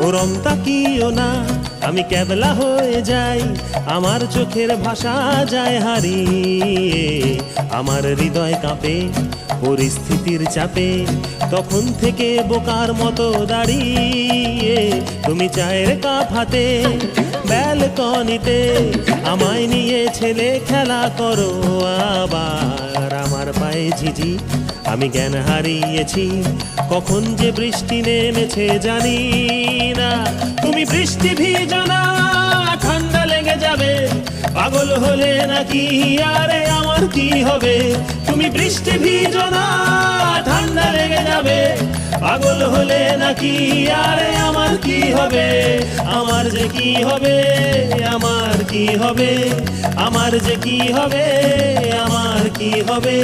ওরম তাকিও না, আমি ক্যাবলা হয়ে যাই, আমার চোখের ভাষা যায় হারিয়ে। আমার হৃদয় কাঁপে পরিস্থিতির চাপে, তখন থেকে বোকার মতো দাঁড়িয়ে। তুমি চায়ের কাপ হাতে ব্যালকনিতে আমায় নিয়ে ছেলে খেলা করো আবার। আমার পায়ে ঝিঝি, আমি জ্ঞান হারিয়েছি, কখন যে বৃষ্টি নেমেছে জানি না। তুমি বৃষ্টি ভিজো না, ঠান্ডা লেগে যাবে, পাগল হলে নাকি আরে আমার কি হবে? তুমি বৃষ্টি ভিজো না, ঠান্ডা লেগে যাবে, পাগল হলে নাকি আরে আমার কি হবে? আমার যে কি হবে, আমার কি হবে, আমার যে কি হবে, আমার কি হবে।